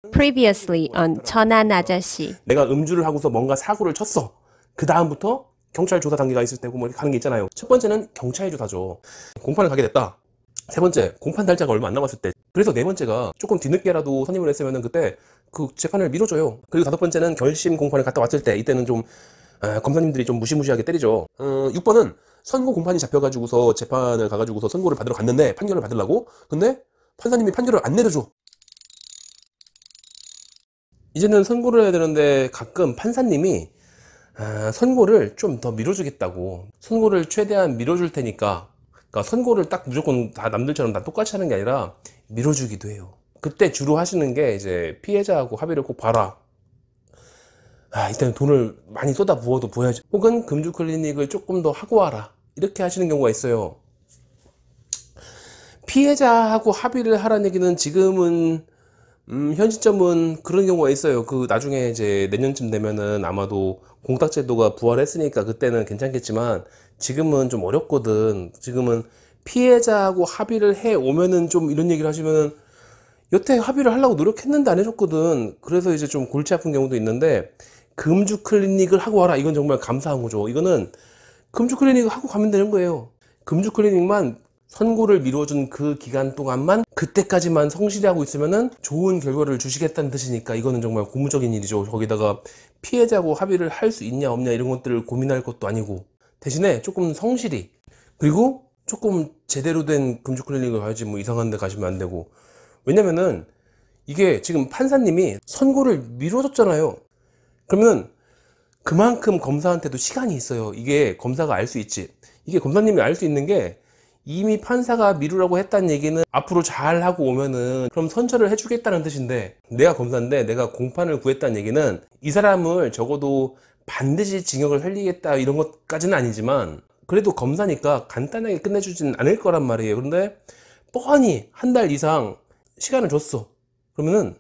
Previously on 천안 아저씨. 내가 음주를 하고서 뭔가 사고를 쳤어. 그 다음부터 경찰 조사 단계가 있을 때고 뭐 이렇게 가는 게 있잖아요. 첫 번째는 경찰 조사죠. 공판을 가게 됐다. 세 번째, 공판 날짜가 얼마 안 남았을 때. 그래서 네 번째가 조금 뒤늦게라도 선임을 했으면은 그때 그 재판을 미뤄줘요. 그리고 다섯 번째는 결심 공판을 갔다 왔을 때, 이때는 좀 검사님들이 좀 무시무시하게 때리죠. 6번은 선고 공판이 잡혀가지고서 재판을 가가지고서 선고를 받으러 갔는데, 판결을 받으려고. 근데 판사님이 판결을 안 내려줘. 이제는 선고를 해야 되는데 가끔 판사님이 선고를 좀 더 미뤄주겠다고, 선고를 최대한 미뤄줄 테니까, 그러니까 선고를 딱 무조건 다 남들처럼 다 똑같이 하는 게 아니라 미뤄주기도 해요. 그때 주로 하시는 게 이제 피해자하고 합의를 꼭 봐라. 일단 돈을 많이 쏟아 부어도 보여야지. 혹은 금주 클리닉을 조금 더 하고 와라. 이렇게 하시는 경우가 있어요. 피해자하고 합의를 하라는 얘기는 지금은 현 시점은 그런 경우가 있어요. 그 나중에 이제 내년쯤 되면은 아마도 공탁제도가 부활했으니까 그때는 괜찮겠지만, 지금은 좀 어렵거든. 지금은 피해자하고 합의를 해 오면은, 좀 이런 얘기를 하시면은 여태 합의를 하려고 노력했는데 안 해줬거든. 그래서 이제 좀 골치 아픈 경우도 있는데, 금주 클리닉을 하고 와라. 이건 정말 감사한 거죠. 이거는 금주 클리닉을 하고 가면 되는 거예요. 금주 클리닉만, 선고를 미뤄준 그 기간 동안만 그때까지만 성실히 하고 있으면은 좋은 결과를 주시겠다는 뜻이니까, 이거는 정말 고무적인 일이죠. 거기다가 피해자하고 합의를 할 수 있냐 없냐 이런 것들을 고민할 것도 아니고, 대신에 조금 성실히, 그리고 조금 제대로 된 금주 클리닉을 가야지 뭐 이상한 데 가시면 안 되고. 왜냐면은 이게 지금 판사님이 선고를 미뤄줬잖아요. 그러면 그만큼 검사한테도 시간이 있어요. 이게 검사가 알 수 있지. 이게 검사님이 알 수 있는 게, 이미 판사가 미루라고 했다는 얘기는 앞으로 잘 하고 오면은 그럼 선처를 해주겠다는 뜻인데, 내가 검사인데 내가 공판을 구했다는 얘기는 이 사람을 적어도 반드시 징역을 살리겠다 이런 것까지는 아니지만, 그래도 검사니까 간단하게 끝내주진 않을 거란 말이에요. 그런데 뻔히 한 달 이상 시간을 줬어. 그러면은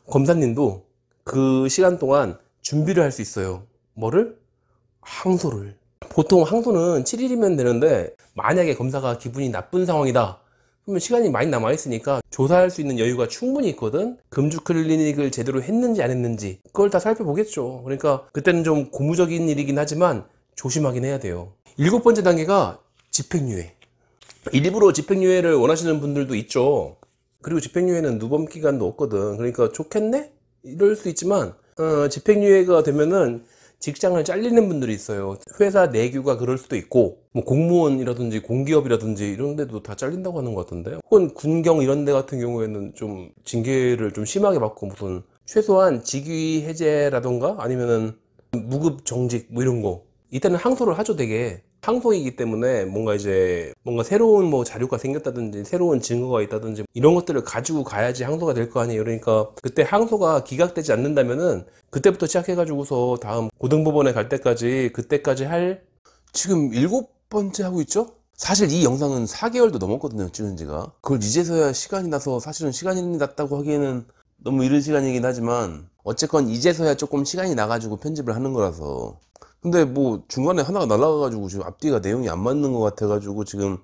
검사님도 그 시간 동안 준비를 할 수 있어요. 뭐를? 항소를. 보통 항소는 7일이면 되는데, 만약에 검사가 기분이 나쁜 상황이다 그러면 시간이 많이 남아 있으니까 조사할 수 있는 여유가 충분히 있거든. 금주 클리닉을 제대로 했는지 안 했는지 그걸 다 살펴보겠죠. 그러니까 그때는 좀 고무적인 일이긴 하지만 조심하긴 해야 돼요. 일곱 번째 단계가 집행유예. 일부러 집행유예를 원하시는 분들도 있죠. 그리고 집행유예는 누범 기간도 없거든. 그러니까 좋겠네? 이럴 수 있지만, 집행유예가 되면은 직장을 잘리는 분들이 있어요. 회사 내규가 그럴 수도 있고, 뭐 공무원이라든지 공기업이라든지 이런 데도 다 잘린다고 하는 것 같은데, 혹은 군경 이런 데 같은 경우에는 좀 징계를 좀 심하게 받고, 무슨 최소한 직위 해제라던가 아니면은 무급 정직 뭐 이런 거, 이때는 항소를 하죠. 되게 항소이기 때문에 뭔가 새로운 뭐 자료가 생겼다든지 새로운 증거가 있다든지 이런 것들을 가지고 가야지 항소가 될 거 아니에요. 그러니까 그때 항소가 기각되지 않는다면은 그때부터 시작해가지고서 다음 고등법원에 갈 때까지, 그때까지 할, 지금 일곱 번째 하고 있죠? 사실 이 영상은 4개월도 넘었거든요, 찍은 지가. 그걸 이제서야 시간이 나서, 사실은 시간이 났다고 하기에는 너무 이른 시간이긴 하지만, 어쨌건 이제서야 조금 시간이 나가지고 편집을 하는 거라서. 근데 뭐 중간에 하나가 날아가가지고 지금 앞뒤가 내용이 안 맞는 것 같아가지고 지금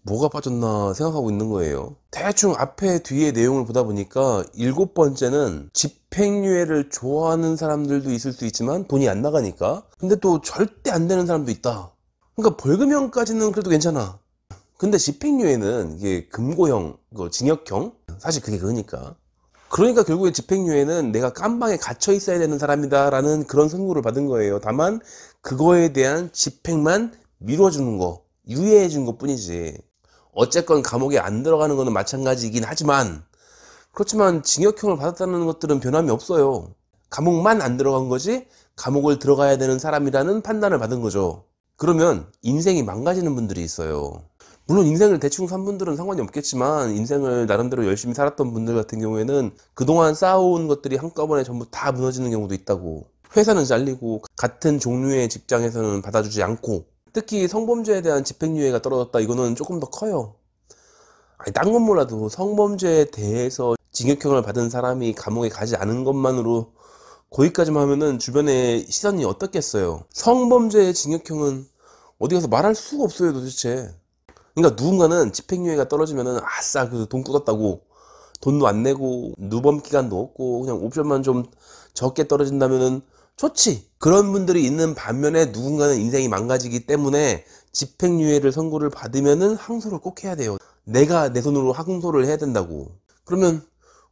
뭐가 빠졌나 생각하고 있는 거예요. 대충 앞에 뒤에 내용을 보다 보니까, 일곱 번째는 집행유예를 좋아하는 사람들도 있을 수 있지만 돈이 안 나가니까, 근데 또 절대 안 되는 사람도 있다. 그러니까 벌금형까지는 그래도 괜찮아. 근데 집행유예는 이게 금고형, 징역형, 사실 그게 그거니까. 그러니까 결국에 집행유예는 내가 깜방에 갇혀 있어야 되는 사람이다 라는 그런 선고를 받은 거예요. 다만 그거에 대한 집행만 미뤄주는 거, 유예해 준 것 뿐이지. 어쨌건 감옥에 안 들어가는 거는 마찬가지이긴 하지만, 그렇지만 징역형을 받았다는 것들은 변함이 없어요. 감옥만 안 들어간 거지 감옥을 들어가야 되는 사람이라는 판단을 받은 거죠. 그러면 인생이 망가지는 분들이 있어요. 물론 인생을 대충 산 분들은 상관이 없겠지만, 인생을 나름대로 열심히 살았던 분들 같은 경우에는 그동안 쌓아온 것들이 한꺼번에 전부 다 무너지는 경우도 있다고. 회사는 잘리고 같은 종류의 직장에서는 받아주지 않고, 특히 성범죄에 대한 집행유예가 떨어졌다, 이거는 조금 더 커요. 아니, 딴 건 몰라도 성범죄에 대해서 징역형을 받은 사람이 감옥에 가지 않은 것만으로 거기까지만 하면은 주변의 시선이 어떻겠어요. 성범죄의 징역형은 어디 가서 말할 수가 없어요, 도대체. 그러니까 누군가는 집행유예가 떨어지면은 아싸 그 돈 굳었다고, 돈도 안 내고 누범 기간도 없고 그냥 옵션만 좀 적게 떨어진다면은 좋지. 그런 분들이 있는 반면에 누군가는 인생이 망가지기 때문에 집행유예를 선고를 받으면은 항소를 꼭 해야 돼요. 내가 내 손으로 항소를 해야 된다고. 그러면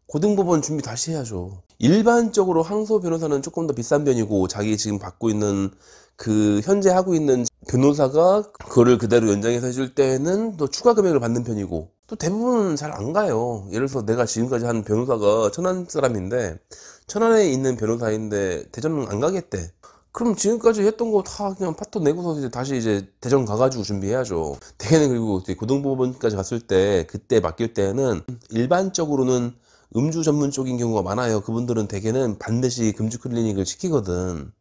고등법원 준비 다시 해야죠. 일반적으로 항소 변호사는 조금 더 비싼 편이고 자기 지금 받고 있는 그 현재 하고 있는 변호사가 그거를 그대로 연장해서 해줄 때는 또 추가 금액을 받는 편이고 또 대부분은 잘 안 가요. 예를 들어서 내가 지금까지 한 변호사가 천안 사람인데 천안에 있는 변호사인데 대전은 안 가겠대. 그럼 지금까지 했던 거 다 그냥 파토 내고서 이제 다시 이제 대전 가가지고 준비해야죠. 대개는 그리고 고등법원까지 갔을 때 그때 맡길 때는 일반적으로는 음주 전문 쪽인 경우가 많아요. 그분들은 대개는 반드시 금주 클리닉을 시키거든.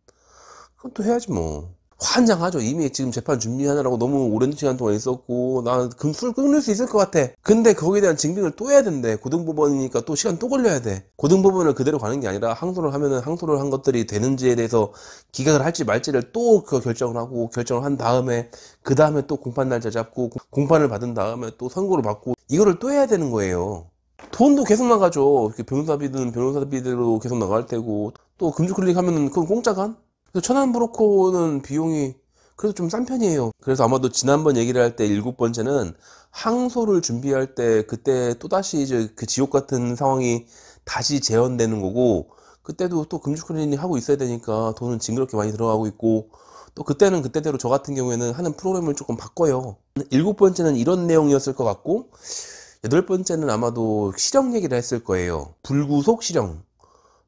그럼 또 해야지 뭐. 환장하죠. 이미 지금 재판 준비하느라고 너무 오랜 시간 동안 있었고 나 술 끊을 수 있을 것 같아. 근데 거기에 대한 증빙을 또 해야 된대. 고등법원이니까 또 시간 또 걸려야 돼. 고등법원을 그대로 가는 게 아니라 항소를 하면은 항소를 한 것들이 되는지에 대해서 기각을 할지 말지를 또 그 결정을 하고 결정을 한 다음에 그 다음에 또 공판 날짜 잡고 공판을 받은 다음에 또 선고를 받고 이거를 또 해야 되는 거예요. 돈도 계속 나가죠. 변호사비는 변호사비대로 계속 나갈 테고 또 금주 클릭 하면은 그건 공짜간? 그래서 천안 브로커는 비용이 그래도 좀 싼 편이에요. 그래서 아마도 지난번 얘기를 할 때 7번째는 항소를 준비할 때 그때 또다시 이제 그 지옥 같은 상황이 다시 재현되는 거고 그때도 또 금주 클리닉 하고 있어야 되니까 돈은 징그럽게 많이 들어가고 있고 또 그때는 그때대로 저 같은 경우에는 하는 프로그램을 조금 바꿔요. 7번째는 이런 내용이었을 것 같고 8번째는 아마도 실형 얘기를 했을 거예요. 불구속 실형.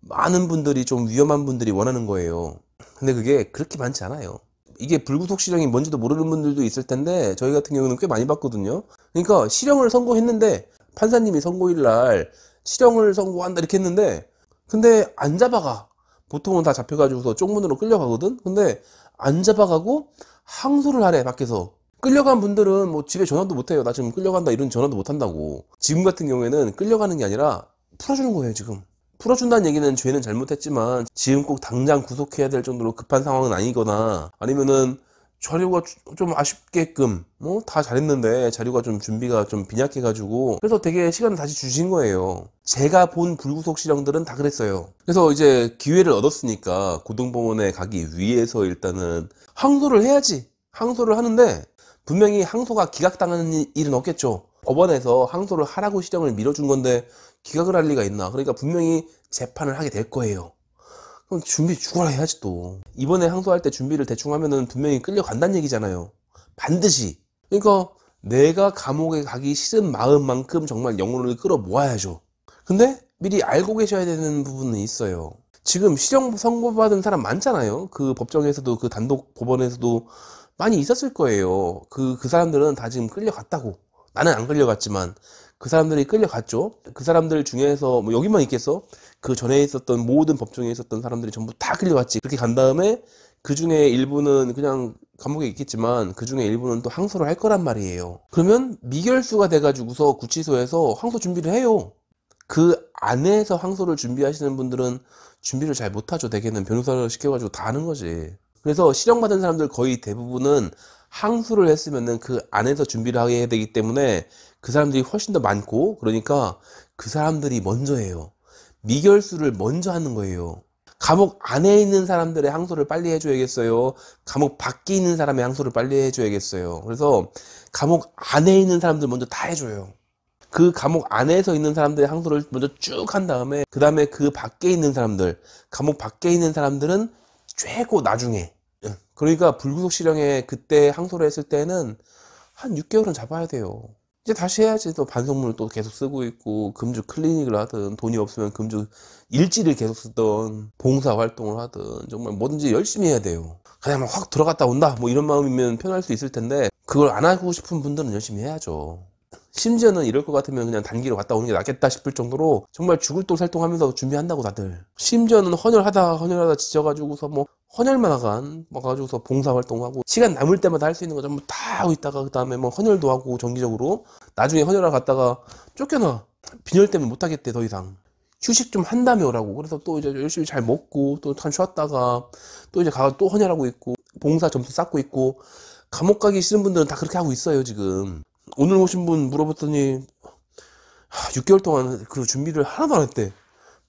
많은 분들이 좀 위험한 분들이 원하는 거예요. 근데 그게 그렇게 많지 않아요. 이게 불구속 실형이 뭔지도 모르는 분들도 있을 텐데 저희 같은 경우는 꽤 많이 봤거든요. 그러니까 실형을 선고했는데 판사님이 선고일 날 실형을 선고한다 이렇게 했는데 근데 안 잡아가. 보통은 다 잡혀가지고서 쪽문으로 끌려가거든. 근데 안 잡아가고 항소를 하래 밖에서. 끌려간 분들은 뭐 집에 전화도 못해요. 나 지금 끌려간다 이런 전화도 못한다고. 지금 같은 경우에는 끌려가는 게 아니라 풀어주는 거예요 지금. 풀어준다는 얘기는 죄는 잘못했지만 지금 꼭 당장 구속해야 될 정도로 급한 상황은 아니거나 아니면은 자료가 좀 아쉽게끔 뭐 다 잘했는데 자료가 좀 준비가 좀 빈약해가지고 그래서 되게 시간을 다시 주신 거예요. 제가 본 불구속 실형들은 다 그랬어요. 그래서 이제 기회를 얻었으니까 고등법원에 가기 위해서 일단은 항소를 해야지. 항소를 하는데 분명히 항소가 기각당하는 일은 없겠죠. 법원에서 항소를 하라고 실형을 밀어준 건데 기각을 할 리가 있나. 그러니까 분명히 재판을 하게 될 거예요. 그럼 준비 죽어라 해야지 또. 이번에 항소할 때 준비를 대충 하면은 분명히 끌려간다는 얘기잖아요. 반드시. 그러니까 내가 감옥에 가기 싫은 마음만큼 정말 영혼을 끌어 모아야죠. 근데 미리 알고 계셔야 되는 부분은 있어요. 지금 실형 선고받은 사람 많잖아요. 그 법정에서도 그 단독 법원에서도 많이 있었을 거예요. 그 사람들은 다 지금 끌려갔다고. 나는 안 끌려갔지만 그 사람들이 끌려갔죠. 그 사람들 중에서 뭐 여기만 있겠어? 그 전에 있었던 모든 법정에 있었던 사람들이 전부 다 끌려갔지. 그렇게 간 다음에 그 중에 일부는 그냥 감옥에 있겠지만 그 중에 일부는 또 항소를 할 거란 말이에요. 그러면 미결수가 돼가지고서 구치소에서 항소 준비를 해요. 그 안에서 항소를 준비하시는 분들은 준비를 잘 못하죠. 대개는 변호사를 시켜가지고 다 하는 거지. 그래서 실형받은 사람들 거의 대부분은 항소를 했으면은 그 안에서 준비를 하게 해야 되기 때문에 그 사람들이 훨씬 더 많고 그러니까 그 사람들이 먼저 해요. 미결수를 먼저 하는 거예요. 감옥 안에 있는 사람들의 항소를 빨리 해줘야겠어요. 감옥 밖에 있는 사람의 항소를 빨리 해줘야겠어요. 그래서 감옥 안에 있는 사람들 먼저 다 해줘요. 그 감옥 안에서 있는 사람들의 항소를 먼저 쭉 한 다음에 그 다음에 그 밖에 있는 사람들, 감옥 밖에 있는 사람들은 최고 나중에. 그러니까 불구속 실형에 그때 항소를 했을 때는 한 6개월은 잡아야 돼요. 이제 다시 해야지. 또 반성문을 또 계속 쓰고 있고 금주 클리닉을 하든 돈이 없으면 금주 일지를 계속 쓰던 봉사 활동을 하든 정말 뭐든지 열심히 해야 돼요. 그냥 막 확 들어갔다 온다 뭐 이런 마음이면 편할 수 있을 텐데 그걸 안 하고 싶은 분들은 열심히 해야죠. 심지어는 이럴 것 같으면 그냥 단기로 갔다 오는 게 낫겠다 싶을 정도로 정말 죽을 똥 살똥하면서 준비한다고 다들. 심지어는 헌혈하다 지쳐가지고서 뭐 헌혈만 하간 뭐 가지고서 봉사활동하고 시간 남을 때마다 할 수 있는 거 전부 다 하고 있다가 그 다음에 뭐 헌혈도 하고 정기적으로 나중에 헌혈하러 갔다가 쫓겨나. 빈혈 때문에 못하겠대 더 이상. 휴식 좀 한 다음에 오라고. 그래서 또 이제 열심히 잘 먹고 또 한 쉬었다가 또 이제 가서 또 헌혈하고 있고 봉사 점수 쌓고 있고 감옥 가기 싫은 분들은 다 그렇게 하고 있어요 지금. 오늘 오신 분 물어봤더니 6개월 동안 그 준비를 하나도 안 했대.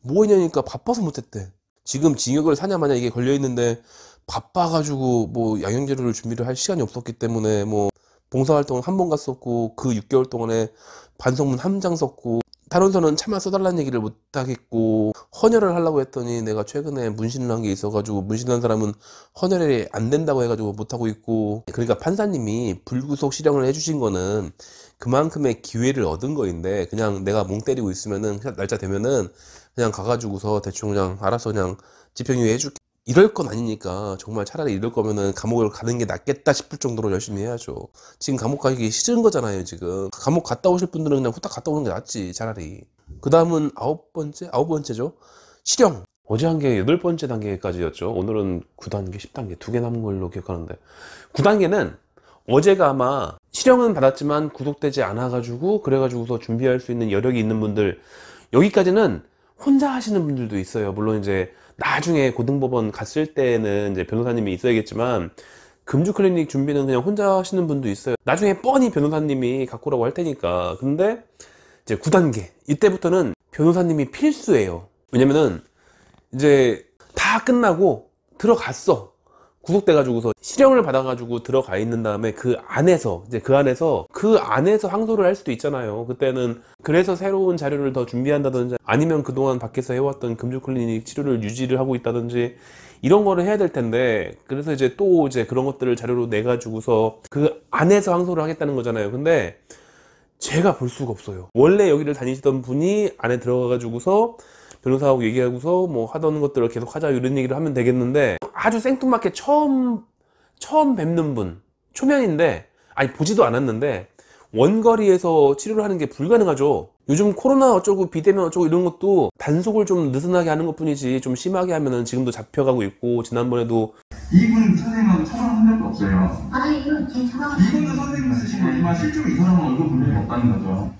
뭐 했냐니까 바빠서 못했대. 지금 징역을 사냐 마냐 이게 걸려있는데 바빠가지고 뭐 양형자료를 준비를 할 시간이 없었기 때문에 뭐 봉사활동을 한 번 갔었고 그 6개월 동안에 반성문 한 장 썼고 탄원서는 차마 써달라는 얘기를 못하겠고 헌혈을 하려고 했더니 내가 최근에 문신을 한 게 있어가지고 문신한 사람은 헌혈이 안 된다고 해가지고 못하고 있고 그러니까 판사님이 불구속 실형을 해주신 거는 그만큼의 기회를 얻은 거인데 그냥 내가 멍 때리고 있으면은 날짜 되면은 그냥 가가지고서 대충 그냥 알아서 그냥 집행유예 해줄게 이럴 건 아니니까 정말 차라리 이럴 거면은 감옥을 가는 게 낫겠다 싶을 정도로 열심히 해야죠. 지금 감옥 가기 싫은 거잖아요. 지금 감옥 갔다 오실 분들은 그냥 후딱 갔다 오는 게 낫지 차라리. 그 다음은 아홉 번째죠. 실형. 어제 한 게 8번째 단계까지였죠. 오늘은 9단계 10단계 2개 남은 걸로 기억하는데 9단계는 어제가 아마 실형은 받았지만 구속되지 않아 가지고 그래가지고서 준비할 수 있는 여력이 있는 분들 여기까지는 혼자 하시는 분들도 있어요. 물론 이제 나중에 고등법원 갔을 때는 이제 변호사님이 있어야겠지만 금주 클리닉 준비는 그냥 혼자 하시는 분도 있어요. 나중에 뻔히 변호사님이 갖고 오라고 할 테니까. 근데 이제 9단계 이때부터는 변호사님이 필수예요. 왜냐면은 이제 다 끝나고 들어갔어. 구속돼 가지고서 실형을 받아 가지고 들어가 있는 다음에 그 안에서 항소를 할 수도 있잖아요. 그때는 그래서 새로운 자료를 더 준비한다든지 아니면 그동안 밖에서 해왔던 금주 클리닉 치료를 유지를 하고 있다든지 이런 거를 해야 될 텐데 그래서 이제 또 이제 그런 것들을 자료로 내 가지고서 그 안에서 항소를 하겠다는 거잖아요. 근데 제가 볼 수가 없어요. 원래 여기를 다니시던 분이 안에 들어가 가지고서 변호사하고 얘기하고서 뭐 하던 것들을 계속 하자 이런 얘기를 하면 되겠는데 아주 생뚱맞게 처음 뵙는 분 초면인데 아니 보지도 않았는데 원거리에서 치료를 하는 게 불가능하죠. 요즘 코로나 어쩌고 비대면 어쩌고 이런 것도 단속을 좀 느슨하게 하는 것 뿐이지 좀 심하게 하면은 지금도 잡혀가고 있고 지난번에도 이분 선생님하고 처방한 적도 없어요. 아니 이건 제 처방. 이분도 선생님 쓰신 거지만 실제로 이 사람은 얼굴 본 적이 없다는 거죠.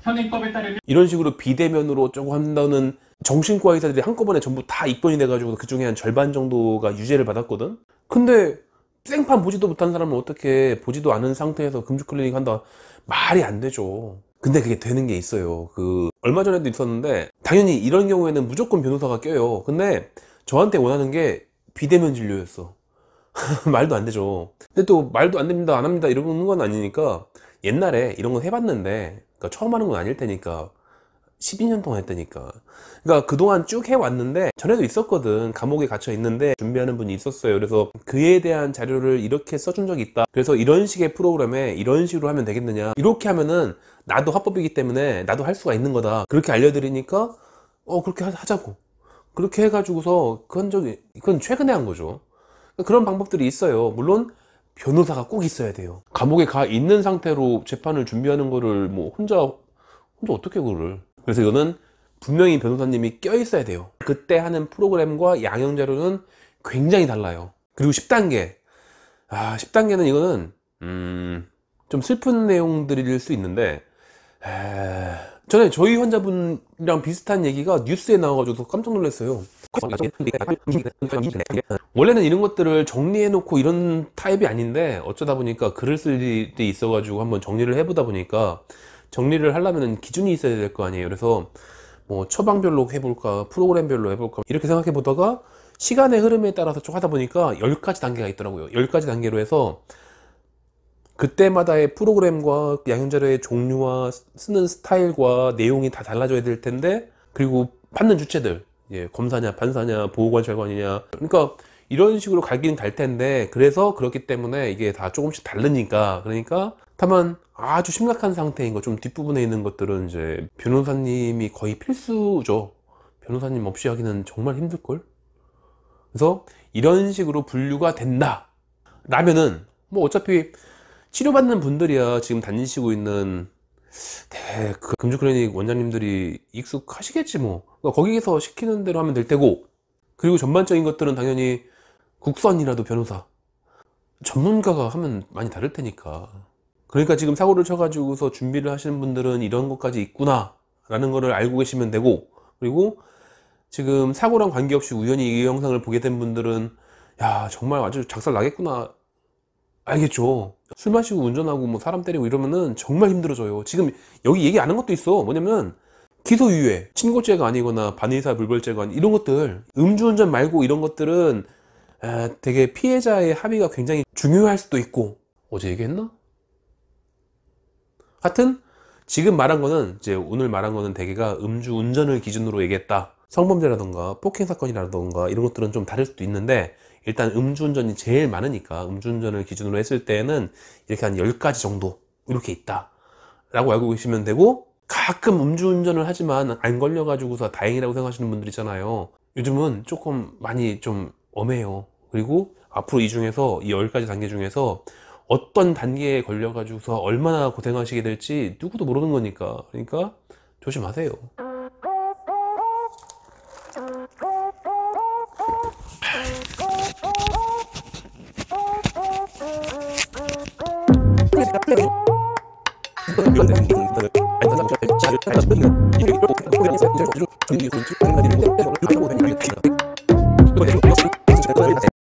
현행법에 따르면 이런 식으로 비대면으로 어쩌고 한다는 정신과 의사들이 한꺼번에 전부 다 입건이 돼가지고 그 중에 한 절반 정도가 유죄를 받았거든. 근데 생판 보지도 못한 사람은 어떻게 보지도 않은 상태에서 금주 클리닉 한다 말이 안 되죠. 근데 그게 되는 게 있어요. 그 얼마 전에도 있었는데 당연히 이런 경우에는 무조건 변호사가 껴요. 근데 저한테 원하는 게 비대면 진료였어. 말도 안 되죠. 근데 또 말도 안 됩니다 안 합니다 이러는 건 아니니까 옛날에 이런 건 해봤는데 그러니까 처음 하는 건 아닐 테니까 12년 동안 했다니까. 그러니까 그동안 쭉 해왔는데 전에도 있었거든. 감옥에 갇혀 있는데 준비하는 분이 있었어요. 그래서 그에 대한 자료를 이렇게 써준 적이 있다. 그래서 이런 식의 프로그램에 이런 식으로 하면 되겠느냐. 이렇게 하면은 나도 합법이기 때문에 나도 할 수가 있는 거다. 그렇게 알려드리니까 그렇게 하자고. 그렇게 해가지고서 그건 최근에 한 거죠. 그런 방법들이 있어요. 물론 변호사가 꼭 있어야 돼요. 감옥에 가 있는 상태로 재판을 준비하는 거를 뭐 혼자 어떻게 그걸. 그래서 이거는 분명히 변호사님이 껴 있어야 돼요. 그때 하는 프로그램과 양형 자료는 굉장히 달라요. 그리고 10단계 10단계는 이거는 좀 슬픈 내용들일 수 있는데 전에 저희 환자분이랑 비슷한 얘기가 뉴스에 나와가지고 깜짝 놀랐어요. 원래는 이런 것들을 정리해 놓고 이런 타입이 아닌데 어쩌다 보니까 글을 쓸 일이 있어가지고 한번 정리를 해보다 보니까 정리를 하려면 기준이 있어야 될 거 아니에요. 그래서 뭐 처방별로 해볼까 프로그램별로 해볼까 이렇게 생각해 보다가 시간의 흐름에 따라서 쭉 하다 보니까 10가지 단계가 있더라고요. 10가지 단계로 해서 그때마다의 프로그램과 양형자료의 종류와 쓰는 스타일과 내용이 다 달라져야 될 텐데 그리고 받는 주체들 검사냐 판사냐 보호관찰관이냐 그러니까 이런 식으로 갈긴 갈 텐데 그래서 그렇기 때문에 이게 다 조금씩 다르니까 그러니까 다만 아주 심각한 상태인 거 좀 뒷부분에 있는 것들은 이제 변호사님이 거의 필수죠. 변호사님 없이 하기는 정말 힘들걸. 그래서 이런 식으로 분류가 된다 라면은 뭐 어차피 치료받는 분들이야 지금 다니시고 있는 그 금주클리닉 원장님들이 익숙하시겠지 뭐. 그러니까 거기에서 시키는 대로 하면 될 테고 그리고 전반적인 것들은 당연히 국선이라도 변호사 전문가가 하면 많이 다를 테니까. 그러니까 지금 사고를 쳐가지고서 준비를 하시는 분들은 이런 것까지 있구나 라는 거를 알고 계시면 되고 그리고 지금 사고랑 관계없이 우연히 이 영상을 보게 된 분들은 야 정말 아주 작살 나겠구나 알겠죠. 술 마시고 운전하고 뭐 사람 때리고 이러면은 정말 힘들어져요. 지금 여기 얘기 안 한 것도 있어. 뭐냐면 기소유예, 친고죄가 아니거나 반의사 불벌죄가 아니 이런 것들, 음주운전 말고 이런 것들은 되게 피해자의 합의가 굉장히 중요할 수도 있고. 어제 얘기했나? 하여튼 지금 말한 거는, 이제 오늘 말한 거는 대개가 음주운전을 기준으로 얘기했다. 성범죄라던가 폭행사건이라던가 이런 것들은 좀 다를 수도 있는데, 일단 음주운전이 제일 많으니까 음주운전을 기준으로 했을 때는 이렇게 한 10가지 정도 이렇게 있다 라고 알고 계시면 되고, 가끔 음주운전을 하지만 안 걸려가지고서 다행이라고 생각하시는 분들 있잖아요. 요즘은 조금 많이 좀 엄해요. 그리고 앞으로 이 중에서, 이 10가지 단계 중에서 어떤 단계에 걸려가지고서 얼마나 고생하시게 될지 누구도 모르는 거니까. 그러니까 조심하세요.